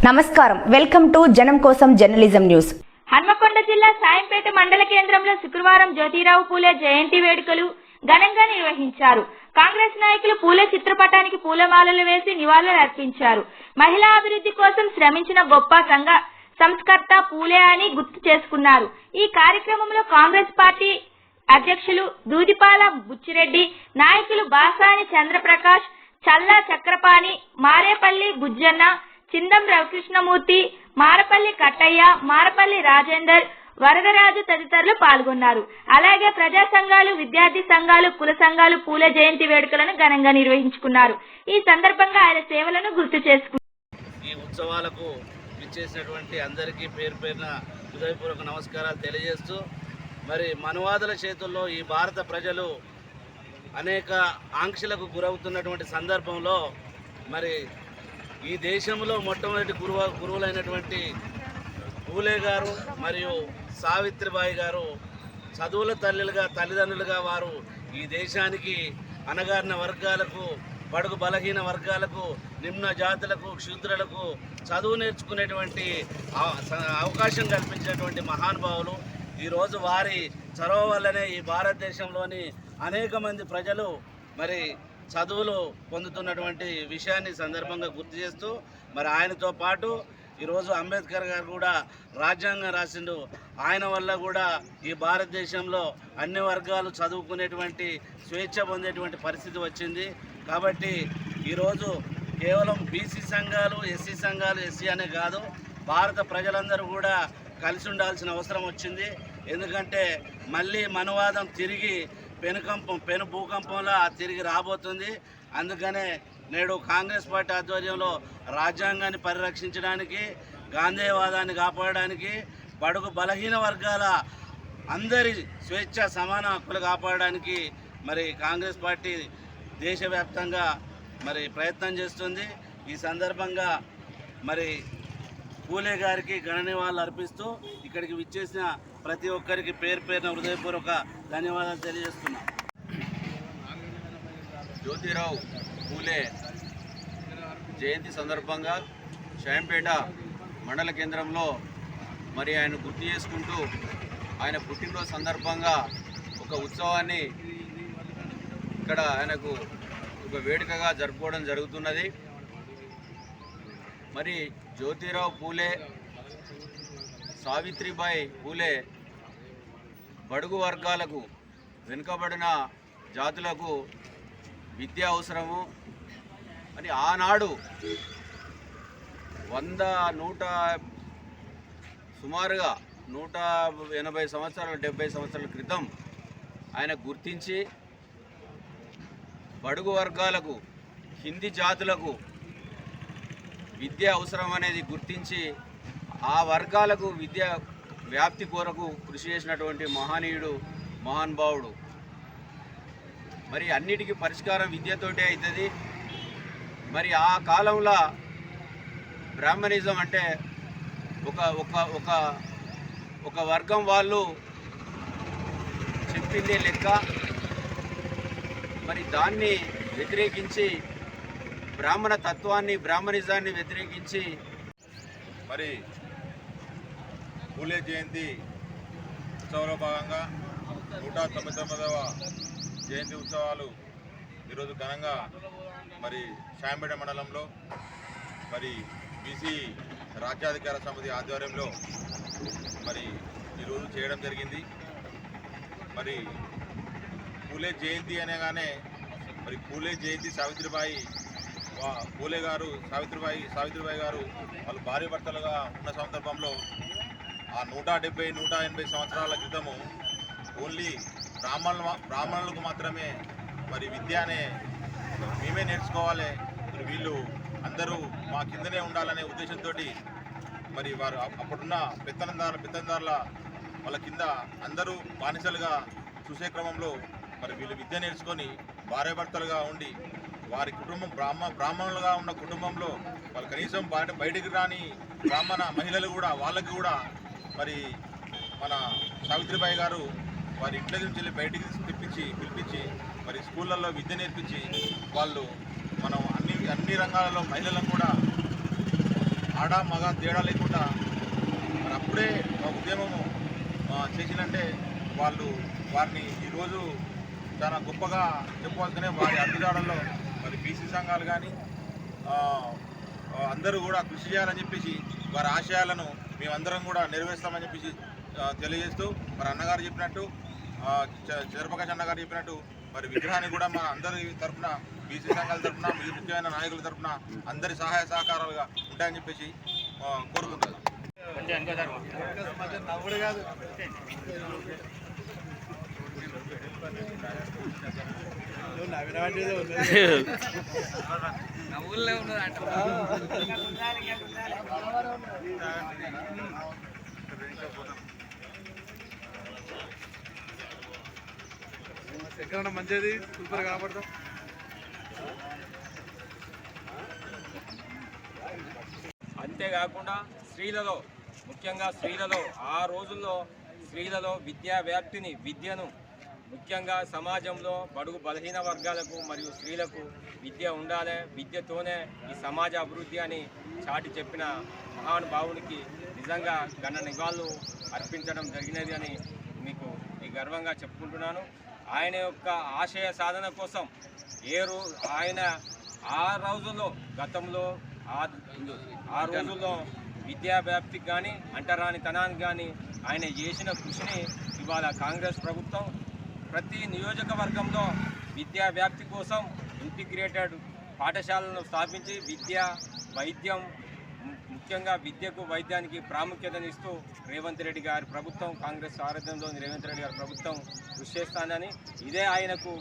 నమస్కారం, welcome to జనం కోసం జర్నలిజం న్యూస్. హన్మకొండ జిల్లా సాయంపేట మండల కేంద్రంలో శుక్రవారం జ్యోతిరావు పూలే జయంతి వేడుకలు ఘనంగా నిర్వహించారు. కాంగ్రెస్ నాయకులు పూలే చిత్రపటానికి పూలమాలలు వేసి నివాళులు అర్పించారు. మహిళా అభివృద్ధి కోసం శ్రమించిన గొప్ప సంస్కర్త పూలే అని గుర్తు చేసుకున్నారు. ఈ కార్యక్రమంలో కాంగ్రెస్ పార్టీ అధ్యక్షులు దూదిపాల బుచ్చిరెడ్డి, నాయకులు బాసాని చంద్రప్రకాష్, చల్లా చక్రపాణి, మారేపల్లి బుజ్జన్న, చిందం రవికృష్ణమూర్తి, మారపల్లి కట్టయ్య, మారపల్లి రాజేందర్, వరదరాజు తదితరులు పాల్గొన్నారు. అలాగే ప్రజా సంఘాలు, విద్యార్థి సంఘాలు, కుల సంఘాలు పూలే జయంతి వేడుకలను ఘనంగా నిర్వహించుకున్నారు. ఈ సందర్భంగా ఆయన సేవలను గుర్తు చేసుకున్నారు. ఈ ఉత్సవాలకు విచ్చేసినటువంటి అందరికీ పేరు పేరున హృదయపూర్వక నమస్కారాలు తెలియజేస్తూ, మరి మనువాదుల చేతుల్లో ఈ భారత ప్రజలు అనేక ఆంక్షలకు గురవుతున్నటువంటి సందర్భంలో మరి ఈ దేశంలో మొట్టమొదటి గురువులైనటువంటి పూలే గారు మరియు సావిత్రిబాయి గారు చదువుల తల్లిదండ్రులుగా వారు ఈ దేశానికి అణగారిన వర్గాలకు, బడుగు బలహీన వర్గాలకు, నిమ్న జాతులకు, క్షుద్రులకు చదువు నేర్చుకునేటువంటి అవకాశం కల్పించినటువంటి మహానుభావులు. ఈరోజు వారి చొరవ వల్లనే ఈ భారతదేశంలోని అనేక మంది ప్రజలు మరి చదువులు పొందుతున్నటువంటి విషయాన్ని సందర్భంగా గుర్తు చేస్తూ, మరి ఆయనతో పాటు ఈరోజు అంబేద్కర్ గారు కూడా రాజ్యాంగం రాసిండు. ఆయన వల్ల కూడా ఈ భారతదేశంలో అన్ని వర్గాలు చదువుకునేటువంటి స్వేచ్ఛ పొందేటువంటి పరిస్థితి వచ్చింది. కాబట్టి ఈరోజు కేవలం బీసీ సంఘాలు, ఎస్సీ సంఘాలు, ఎస్సీ అనే కాదు, భారత ప్రజలందరూ కూడా కలిసి ఉండాల్సిన అవసరం వచ్చింది. ఎందుకంటే మళ్ళీ మనువాదం తిరిగి పెను భూకంపంలో తిరిగి రాబోతుంది. అందుకనే నేడు కాంగ్రెస్ పార్టీ ఆధ్వర్యంలో రాజ్యాంగాన్ని పరిరక్షించడానికి, గాంధేయవాదాన్ని కాపాడడానికి, బడుగు బలహీన వర్గాల అందరి స్వేచ్ఛ సమాన హక్కులు కాపాడడానికి మరి కాంగ్రెస్ పార్టీ దేశవ్యాప్తంగా మరి ప్రయత్నం చేస్తుంది. ఈ సందర్భంగా మరి పూలే గారికి ఘన నివాళులు అర్పిస్తూ ఇక్కడికి విచ్చేసిన ప్రతి ఒక్కరికి పేరు పేరున హృదయపూర్వక ధన్యవాదాలు తెలియజేస్తున్నాం. జ్యోతిరావు పూలే జయంతి సందర్భంగా సాయంపేట మండల కేంద్రంలో మరి ఆయన గుర్తు చేసుకుంటూ ఆయన పుట్టినరోజు సందర్భంగా ఒక ఉత్సవాన్ని ఇక్కడ ఆయనకు ఒక వేడుకగా జరుపుకోవడం జరుగుతున్నది. మరి జ్యోతిరావు పూలే, సావిత్రిబాయి పూలే బడుగు వర్గాలకు, వెనుకబడిన జాతులకు విద్య అవసరము అని ఆనాడు 180 సంవత్సరాలు 70 సంవత్సరాల క్రితం ఆయన గుర్తించి బడుగు వర్గాలకు, హిందీ జాతులకు విద్య అవసరం అనేది గుర్తించి ఆ వర్గాలకు విద్య వ్యాప్తి కొరకు కృషి చేసినటువంటి మహనీయుడు, మహానుభావుడు. మరి అన్నిటికీ పరిష్కారం విద్యతోటే అవుతుంది. మరి ఆ కాలంలో బ్రాహ్మణిజం అంటే ఒక వర్గం వాళ్ళు చెప్పిందే లెక్క. మరి దాన్ని వ్యతిరేకించి బ్రాహ్మణ తత్వాన్ని, బ్రాహ్మణిజాన్ని వ్యతిరేకించి మరి పూలే జయంతి ఉత్సవంలో భాగంగా 199వ జయంతి ఉత్సవాలు ఈరోజు ఘనంగా మరి సాయంపేట మండలంలో మరి బీసీ రాజ్యాధికార సమితి ఆధ్వర్యంలో మరి ఈరోజు చేయడం జరిగింది. మరి పూలే జయంతి అనగానే మరి పూలే జయంతి సావిత్రిబాయి గారు వాళ్ళు భార్య భర్తలుగా ఉన్న సందర్భంలో ఆ 170-180 సంవత్సరాల క్రితము ఓన్లీ బ్రాహ్మణులకు మాత్రమే మరి విద్య అనే మేమే నేర్చుకోవాలి, మరి వీళ్ళు అందరూ మా కిందనే ఉండాలనే ఉద్దేశంతో మరి వారు అప్పుడున్న పెత్తందారుల వాళ్ళ కింద అందరూ బానిసలుగా చూసే క్రమంలో మరి వీళ్ళు విద్య నేర్చుకొని భార్యాభర్తలుగా ఉండి వారి కుటుంబం బ్రాహ్మణులుగా ఉన్న కుటుంబంలో వాళ్ళు కనీసం బయటికి రాని బ్రాహ్మణ మహిళలు కూడా వాళ్ళకి కూడా మరి మన సావిత్రిబాయి గారు వారి ఇంట్లో నుంచి బయటికి పిలిపించి మరి స్కూళ్ళల్లో విద్య నేర్పించి వాళ్ళు మనం అన్ని రంగాలలో మహిళలను కూడా ఆడ మగ తేడా లేకుండా మరి అప్పుడే ఉద్యమము చేసినంటే వారిని ఈరోజు చాలా గొప్పగా చెప్పవలసిన వారి అడ్డుదాడల్లో మరి బీసీ సంఘాలు కానీ అందరూ కూడా కృషి చేయాలని చెప్పేసి వారి ఆశయాలను మేమందరం కూడా నెరవేరుస్తామని చెప్పేసి తెలియజేస్తూ మరి అన్నగారు చెప్పినట్టు చంద్రప్రకాష్ అన్నగారు చెప్పినట్టు మరి విగ్రహాన్ని కూడా మా అందరి తరఫున బీసీ సంఘాల తరఫున మీ ముఖ్యమైన నాయకుల తరఫున అందరి సహాయ సహకారాలుగా ఉంటాయని చెప్పేసి కోరుకుంటున్నాను. ఎక్కడ మంచిది సూపర్ కనపడతాం. అంతేకాకుండా స్త్రీలలో ముఖ్యంగా ఆ రోజుల్లో స్త్రీలలో విద్యా వ్యాప్తిని విద్యను ముఖ్యంగా సమాజంలో బడుగు బలహీన వర్గాలకు మరియు స్త్రీలకు విద్య ఉండాలి, విద్యతోనే ఈ సమాజ అభివృద్ధి అని చాటి చెప్పిన మహానుభావునికి నిజంగా ఘన నివాళులు అర్పించడం జరిగినది అని మీకు గర్వంగా చెప్పుకుంటున్నాను. ఆయన యొక్క ఆశయ సాధన కోసం ఆయన ఆ రోజుల్లో గతంలో ఆ రోజుల్లో విద్యా వ్యాప్తికి కానీ అంటరానితనానికి కానీ ఆయన చేసిన కృషిని ఇవాళ కాంగ్రెస్ ప్రభుత్వం ప్రతి నియోజకవర్గంలో విద్యా వ్యాప్తి కోసం ఇంటిగ్రేటెడ్ పాఠశాలను స్థాపించి వైద్యం ముఖ్యంగా విద్యకు వైద్యానికి ప్రాముఖ్యతనిస్తూ రేవంత్ రెడ్డి గారి ప్రభుత్వం కాంగ్రెస్ ఆధ్వర్యంలోని రేవంత్ రెడ్డి గారి ప్రభుత్వం కృషి చేస్తానని ఇదే ఆయనకు